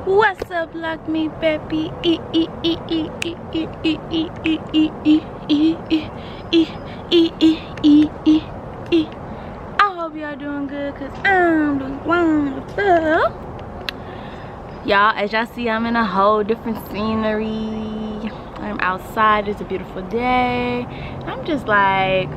What's up, Locmebaby? I hope y'all doing good, cause I'm doing wonderful. Y'all, as y'all see, I'm in a whole different scenery. I'm outside. It's a beautiful day. I'm just like,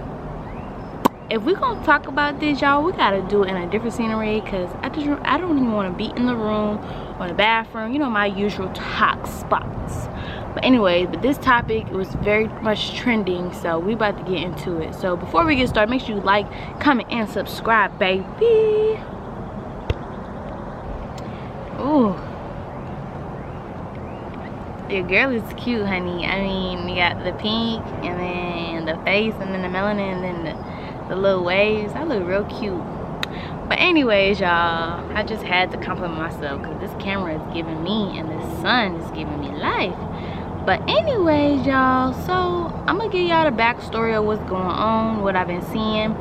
if we gonna talk about this, y'all, we gotta do it in a different scenery, because I don't even want to be in the room or the bathroom, you know, my usual talk spots. But anyway, this topic was very much trending, so we about to get into it. So before we get started, make sure you like, comment, and subscribe, baby. Ooh, your girl is cute, honey. I mean, you got the pink and then the face and then the melanin and then the little waves. I look real cute. But anyways, y'all, I just had to compliment myself because this camera is giving me and the sun is giving me life. But anyways, y'all, so I'm gonna give y'all the backstory of what's going on, what I've been seeing.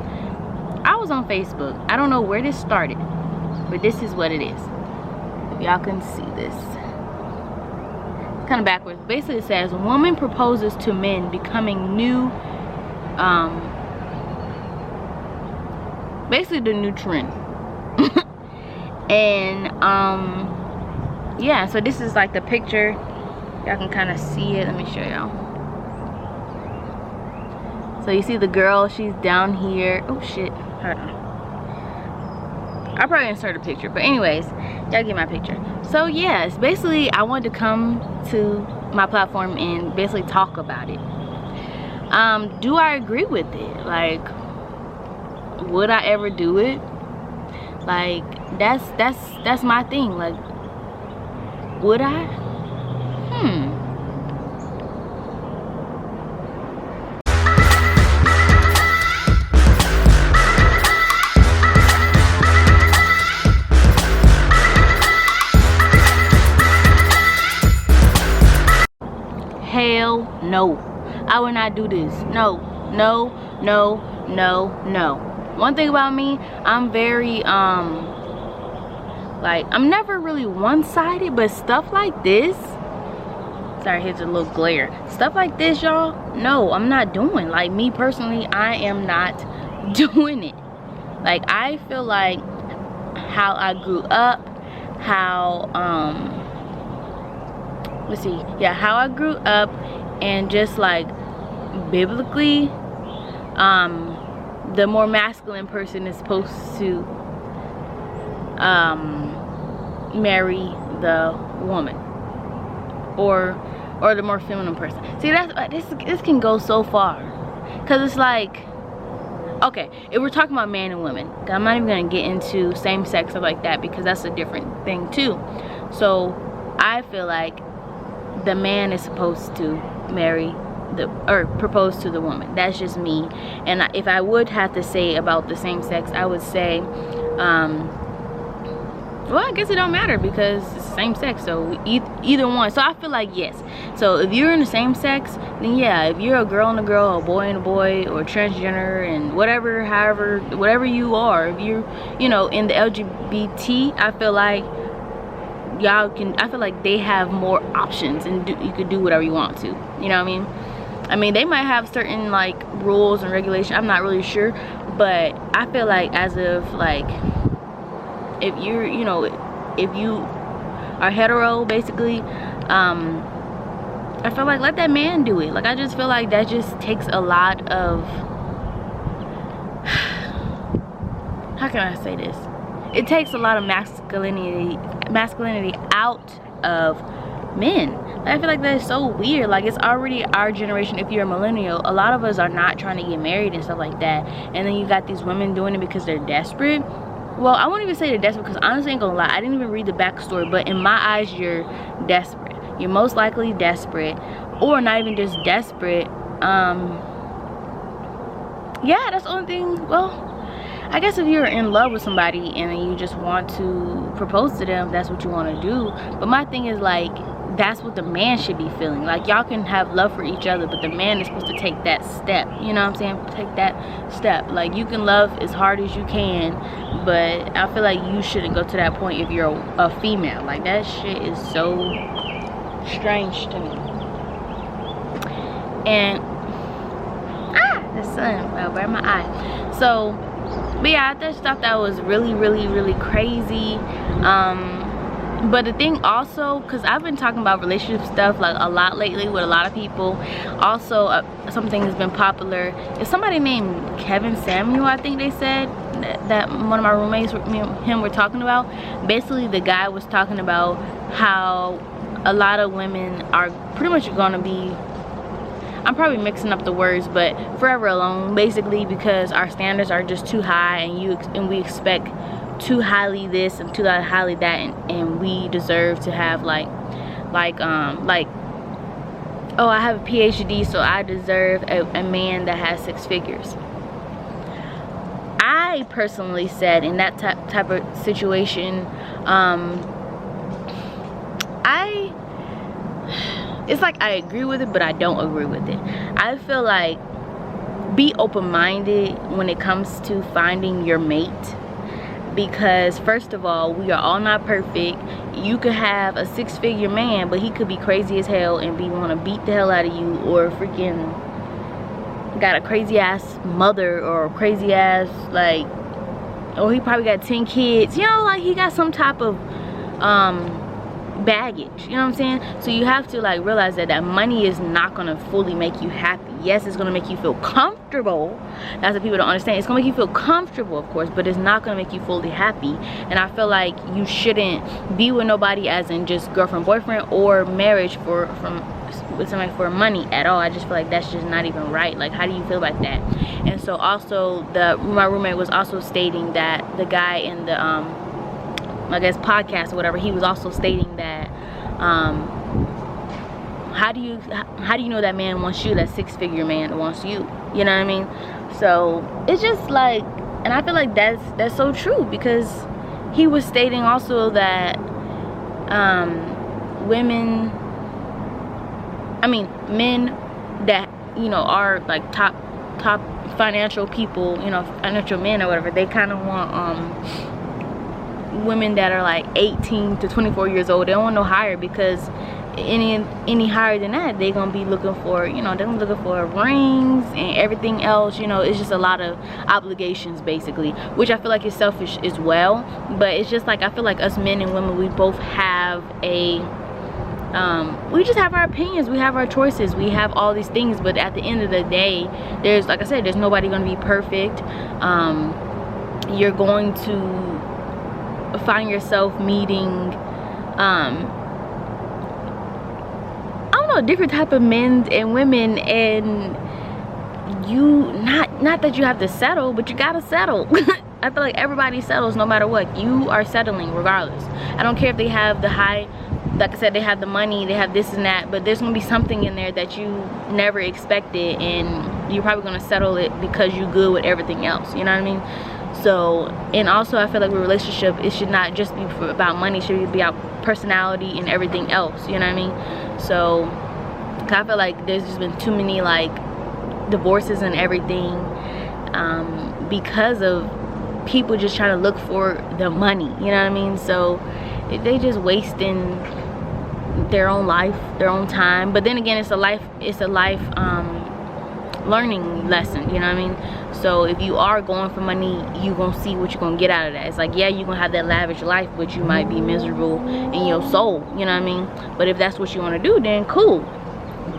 I was on Facebook. I don't know where this started, but this is what it is. If y'all can see this, it's kind of backwards. Basically it says, woman proposes to men becoming new, basically the new trend. And yeah, so this is like the picture. Y'all can kind of see it. Let me show y'all. So you see the girl, she's down here. Oh shit, hold on. I'll probably insert a picture, but anyways, y'all get my picture. So yes, basically I wanted to come to my platform and basically talk about it. Do I agree with it? Like, would I ever do it? Like, that's my thing. Like, would I? Hell no, I would not do this. No, no, no, no, no. One thing about me, I'm very like, I'm never really one-sided, but stuff like this, sorry, here's a little glare, stuff like this, y'all, no, I'm not doing. Like, me personally, I am not doing it. Like, I feel like how I grew up, how let's see, yeah, how I grew up, and just like biblically, the more masculine person is supposed to marry the woman, or the more feminine person. See, that's this can go so far, because it's like, okay, if we're talking about man and woman, I'm not even gonna get into same-sex stuff like that, because that's a different thing too. So I feel like the man is supposed to marry or propose to the woman. That's just me. And if I would have to say about the same sex, I would say, well, I guess it don't matter, because it's the same sex, so either one. So I feel like yes. So if you're in the same sex, then yeah, if you're a girl and a girl, or a boy and a boy, or transgender, and whatever, however, whatever you are, if you're, you know, in the LGBT, I feel like y'all can, I feel like they have more options, and you could do whatever you want to, you know what I mean? I mean, they might have certain like rules and regulations, I'm not really sure, but I feel like, as of like, if you're, you know, if you are hetero, basically, I feel like let that man do it. Like, I just feel like that just takes a lot of, how can I say this? It takes a lot of masculinity out of men. I feel like that is so weird. Like, it's already our generation. If you're a millennial, a lot of us are not trying to get married and stuff like that, and then you got these women doing it because they're desperate. Well, I won't even say they're desperate, because honestly, I ain't gonna lie, I didn't even read the backstory, but in my eyes, you're desperate. You're most likely desperate, or not even just desperate. Yeah, that's the only thing. Well, I guess if you're in love with somebody and you just want to propose to them, that's what you want to do. But my thing is, like, that's what the man should be feeling. Like, y'all can have love for each other, but the man is supposed to take that step, you know what I'm saying? Take that step. Like, you can love as hard as you can, but I feel like you shouldn't go to that point if you're a female. Like, that shit is so strange to me. And the sun fell right in my eye. So, but yeah, I just thought that was really, really, really crazy. But the thing also, because I've been talking about relationship stuff like a lot lately with a lot of people. Also, something that's been popular is somebody named Kevin Samuel, I think they said, that one of my roommates, me and him, were talking about. Basically, the guy was talking about how a lot of women are pretty much gonna be, I'm probably mixing up the words, but forever alone, basically, because our standards are just too high, and we expect too highly this and too highly that, and we deserve to have like oh, I have a PhD, so I deserve a man that has 6 figures. I personally said in that type of situation, it's like I agree with it, but I don't agree with it. I feel like be open-minded when it comes to finding your mate, because first of all, we are all not perfect. You could have a 6-figure man, but he could be crazy as hell and want to beat the hell out of you, or freaking got a crazy ass mother, or crazy ass, like, or he probably got 10 kids, you know, like he got some type of baggage, you know what I'm saying? So you have to like realize that money is not gonna fully make you happy. Yes, it's gonna make you feel comfortable. That's what people don't understand. It's gonna make you feel comfortable, of course, but it's not gonna make you fully happy. And I feel like you shouldn't be with nobody as in just girlfriend, boyfriend, or marriage with somebody for money at all. I just feel like that's just not even right. Like, how do you feel about that? And so also my roommate was also stating that the guy in the I guess podcast or whatever, he was also stating that how do you know that man wants you, that 6-figure man wants you, you know what I mean? So it's just like, and I feel like that's so true, because he was stating also that men that, you know, are like top financial people, you know, financial men or whatever, they kind of want women that are like 18 to 24 years old. They don't want no higher, because any higher than that, they're gonna be looking for, you know, they're gonna be looking for rings and everything else. You know, it's just a lot of obligations basically, which I feel like is selfish as well. But it's just like, I feel like us men and women, we both have we just have our opinions, we have our choices, we have all these things. But at the end of the day, there's, like I said, there's nobody gonna be perfect. You're going to find yourself meeting I don't know, different type of men and women, and you not that you have to settle, but you gotta settle. I feel like everybody settles no matter what. You are settling regardless. I don't care if they have the high, like I said, they have the money, they have this and that, but there's gonna be something in there that you never expected, and you're probably gonna settle it because you're good with everything else, you know what I mean? So, and also I feel like with a relationship, it should not just be about money, it should be about personality and everything else, you know what I mean? So I feel like there's just been too many like divorces and everything, because of people just trying to look for the money, you know what I mean? So they just wasting their own life, their own time. But then again, it's a life learning lesson, you know what I mean? So if you are going for money, you gonna see what you're gonna get out of that. It's like, yeah, you're gonna have that lavish life, but you might be miserable in your soul, you know what I mean? But if that's what you want to do, then cool.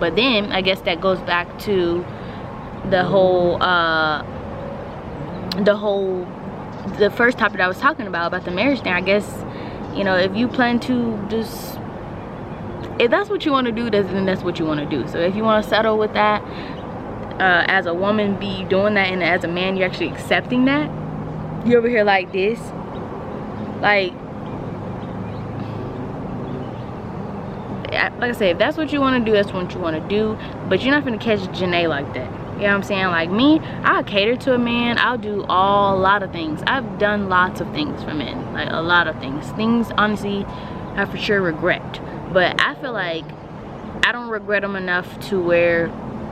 But then I guess that goes back to the first topic I was talking about the marriage thing. I guess, you know, if you plan to just, if that's what you want to do, then that's what you want to do. So if you want to settle with that, as a woman, be doing that, and as a man, you're actually accepting that. You over here like this, like I said, if that's what you want to do, that's what you want to do. But you're not gonna catch Janae like that. You know what I'm saying? Like me, I'll cater to a man. I'll do a lot of things. I've done lots of things for men, like a lot of things. Things honestly I for sure regret, but I feel like I don't regret them enough to where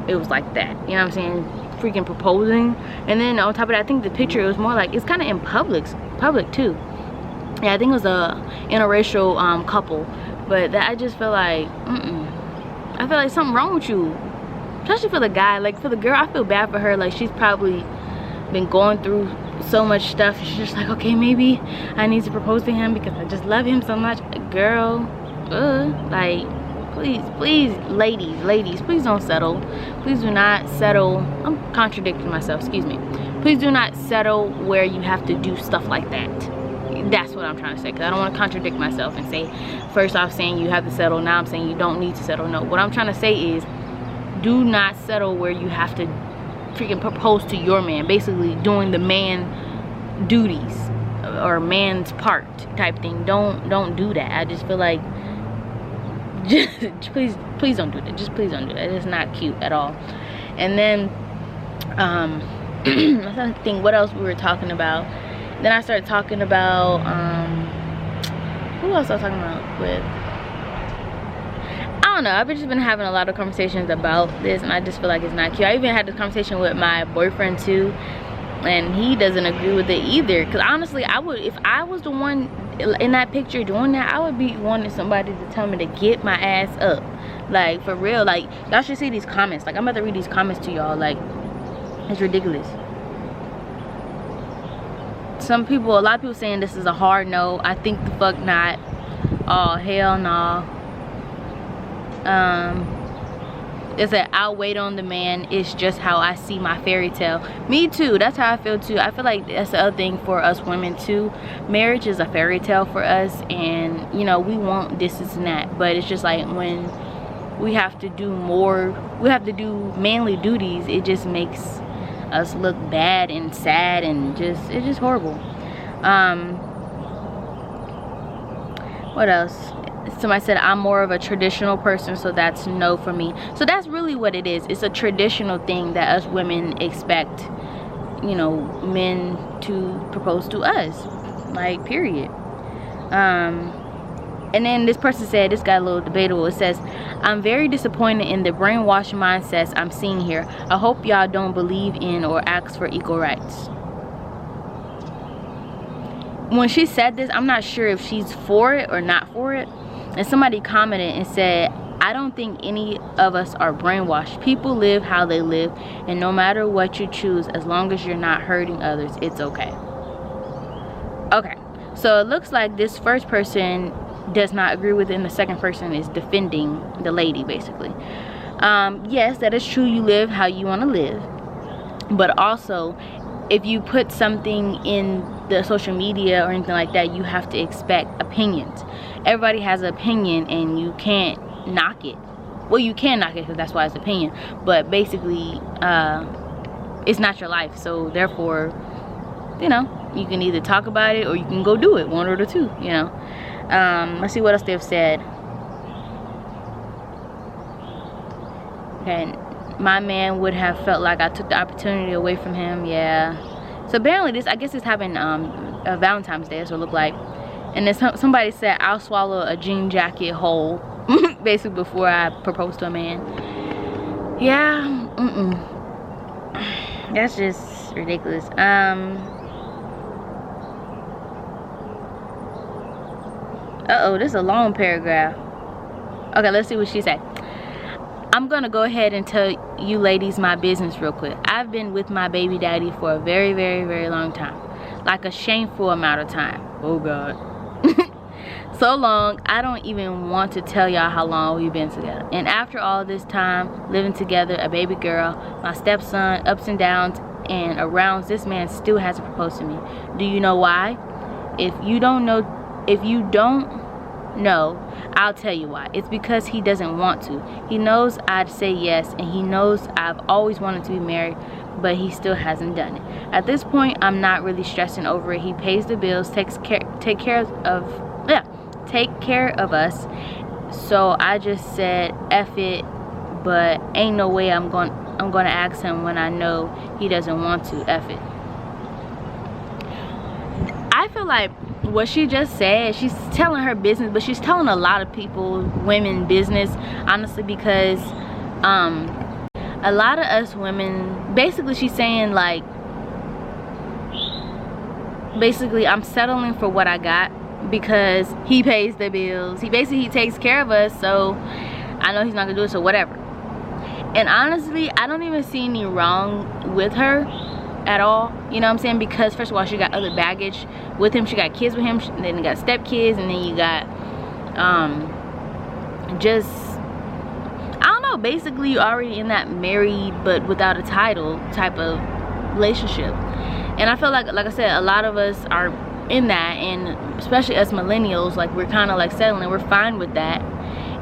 it was like that, you know what I'm saying? freaking proposing. And then on top of that, I think the picture, it was more like, it's kind of in public too. Yeah, I think it was a interracial couple. But that, I just feel like, I feel like something wrong with you. Especially for the guy. Like for the girl, I feel bad for her. Like she's probably been going through so much stuff. She's just like, okay, maybe I need to propose to him because I just love him so much. Girl, like, please, ladies, please don't settle. Please do not settle. I'm contradicting myself, excuse me. Please do not settle where you have to do stuff like that. That's what I'm trying to say, because I don't want to contradict myself and say, first off saying you have to settle, now I'm saying you don't need to settle. No, what I'm trying to say is, do not settle where you have to freaking propose to your man, basically doing the man duties or man's part type thing. Don't do that. I just feel like, just please don't do that. Just please don't do that. It's not cute at all. And then I'm trying to think what else we were talking about. Then I started talking about who else I was talking about with? I don't know. I've just been having a lot of conversations about this, and I just feel like it's not cute. I even had this conversation with my boyfriend too, and he doesn't agree with it either. Because honestly, I would, if I was the one in that picture doing that, I would be wanting somebody to tell me to get my ass up. Like for real. Like y'all should see these comments. Like I'm about to read these comments to y'all. Like it's ridiculous. Some people, a lot of people saying this is a hard no. I think the fuck not. Oh hell no. It said, I'll wait on the man. It's just how I see my fairy tale. Me too. That's how I feel too. I feel like that's the other thing for us women too. Marriage is a fairy tale for us, and you know, we want this and that, but it's just like when we have to do more, we have to do manly duties, it just makes us look bad and sad, and it's just horrible. What else? Somebody said, I'm more of a traditional person, so that's no for me. So that's really what it is. It's a traditional thing that us women expect, you know, men to propose to us, like period. And then this person said, this got a little debatable. It says, I'm very disappointed in the brainwashed mindsets I'm seeing here. I hope y'all don't believe in or ask for equal rights. When she said this, I'm not sure if she's for it or not for it. And somebody commented and said, I don't think any of us are brainwashed. People live how they live, and no matter what you choose, as long as you're not hurting others, it's okay. Okay, so it looks like this first person does not agree with it, and the second person is defending the lady, basically. Yes, that is true. You live how you want to live. But also, if you put something in the social media or anything like that, you have to expect opinions. Everybody has an opinion, and you can't knock it. Well, you can knock it because that's why it's opinion, but basically it's not your life, so therefore, you know, you can either talk about it or you can go do it, one or the two, you know. Let's see what else they've said. Okay, my man would have felt like I took the opportunity away from him. Yeah, so apparently this, I guess this happened Valentine's Day, so it looked like. And then somebody said, I'll swallow a jean jacket whole, basically before I propose to a man. Yeah, that's just ridiculous. Uh-oh, this is a long paragraph. Okay, let's see what she said. I'm gonna go ahead and tell you ladies my business real quick. I've been with my baby daddy for a very, very, very long time. Like a shameful amount of time. Oh God. So long, I don't even want to tell y'all how long we've been together. And after all this time, living together, a baby girl, my stepson, ups and downs and arounds, this man still hasn't proposed to me. Do you know why? If you don't know, I'll tell you why. It's because he doesn't want to. He knows I'd say yes, and he knows I've always wanted to be married, but he still hasn't done it. At this point, I'm not really stressing over it. He pays the bills, take care of us. So I just said F it, but ain't no way I'm gonna ask him when I know he doesn't want to. F it. I feel like what she just said, she's telling her business, but she's telling a lot of people, women, business, honestly, because a lot of us women, basically she's saying like, basically I'm settling for what I got because he pays the bills. He takes care of us, so I know he's not gonna do it, so whatever. And honestly, I don't even see any wrong with her at all, you know what I'm saying? Because first of all, she got other baggage with him. She got kids with him, and then you got stepkids, and then you got just, I don't know, basically you're already in that married but without a title type of relationship. And I feel like I said, a lot of us are in that, and especially us millennials, like we're kind of like settling, we're fine with that.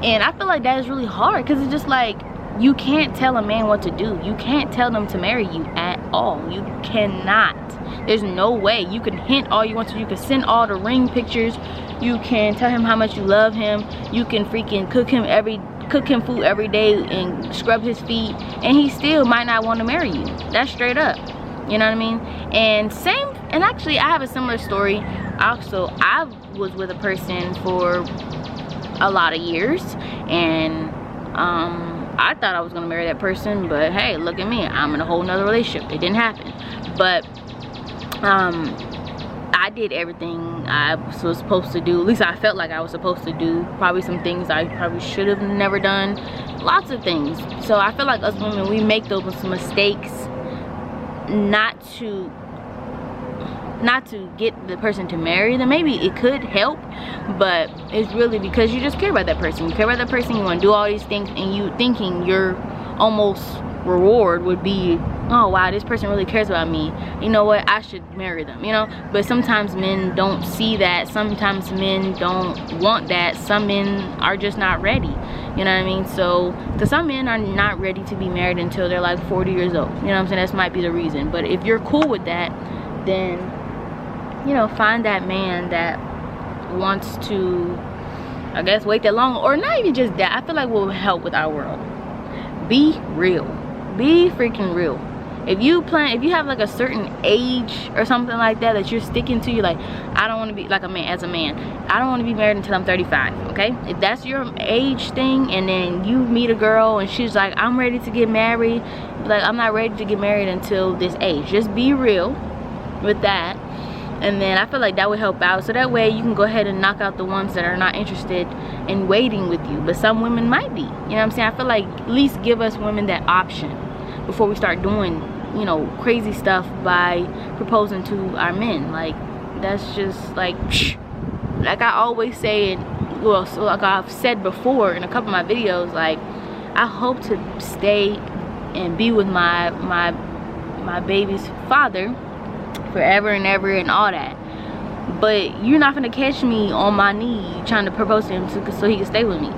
And I feel like that is really hard, because it's just like, you can't tell a man what to do. You can't tell them to marry you at all. You cannot. There's no way. You can hint all you want to. You can send all the ring pictures. You can tell him how much you love him. You can freaking cook him food every day and scrub his feet, and he still might not want to marry you. That's straight up. You know what I mean? And actually I have a similar story. Also, I was with a person for a lot of years, and I thought I was gonna marry that person, but hey, look at me, I'm in a whole nother relationship. It didn't happen. But I did everything I was supposed to do. At least I felt like I was supposed to do. Probably some things I probably should have never done. Lots of things. So I feel like us women, we make those mistakes not to get the person to marry them. Maybe it could help, but it's really because you just care about that person. You care about that person, you want to do all these things, and you thinking your almost reward would be, oh wow, this person really cares about me, you know what, I should marry them, you know. But sometimes men don't see that. Sometimes men don't want that. Some men are just not ready, you know what I mean? So, because some men are not ready to be married until they're like 40 years old, you know what I'm saying? That might be the reason. But if you're cool with that, then, you know, find that man that wants to, I guess, wait that long, or not even just that. I feel like will help with our world. Be real. Be freaking real. If you have like a certain age or something like that that you're sticking to, you're like, I don't want to be like a man. As a man, I don't want to be married until I'm 35. Okay, if that's your age thing, and then you meet a girl and she's like, I'm ready to get married, like, I'm not ready to get married until this age. Just be real with that, and then I feel like that would help out. So that way you can go ahead and knock out the ones that are not interested in waiting with you. But some women might be, you know what I'm saying? I feel like at least give us women that option before we start doing, you know, crazy stuff by proposing to our men. Like, that's just like I always say, well, so like I've said before in a couple of my videos, like, I hope to stay and be with my baby's father forever and ever and all that. But you're not gonna catch me on my knee trying to propose to him so he can stay with me.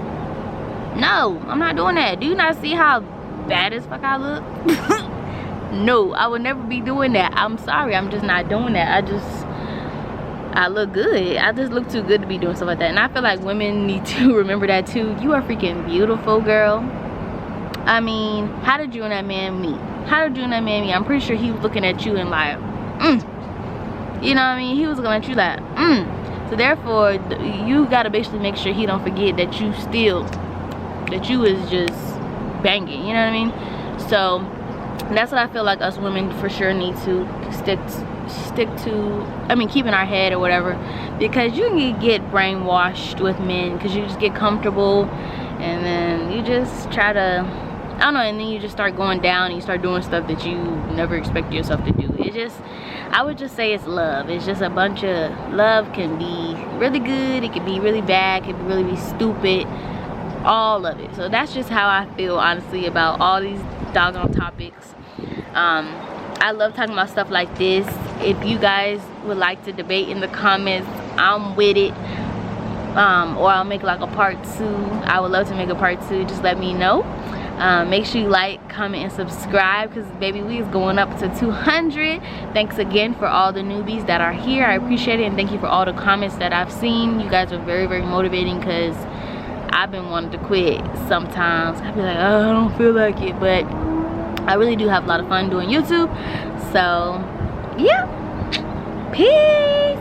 No, I'm not doing that. Do you not see how bad as fuck I look? No, I would never be doing that. I'm sorry, I'm just not doing that. I look good. I just look too good to be doing stuff like that. And I feel like women need to remember that too. You are freaking beautiful, girl. I mean, how did you and that man meet? How did you and that man meet? I'm pretty sure he was looking at you and like, you know what I mean? He was looking at you like, So therefore, you gotta basically make sure he don't forget that you was just banging, you know what I mean? So that's what I feel like us women for sure need to stick to, I mean, keeping our head or whatever, because you can get brainwashed with men because you just get comfortable, and then you just try to, I don't know, and then you just start going down and you start doing stuff that you never expected yourself to do. It just, I would just say it's love. It's just a bunch of love. Can be really good, it can be really bad, it can really be stupid, all of it. So that's just how I feel, honestly, about all these doggone topics. I love talking about stuff like this. If you guys would like to debate in the comments, I'm with it. Or I'll make like a part 2. I would love to make a part 2. Just let me know. Make sure you like, comment, and subscribe, because baby, we is going up to 200. Thanks again for all the newbies that are here. I appreciate it, and thank you for all the comments that I've seen. You guys are very, very motivating, because I've been wanting to quit sometimes. I'd be like, oh, I don't feel like it, but I really do have a lot of fun doing YouTube. So yeah, peace.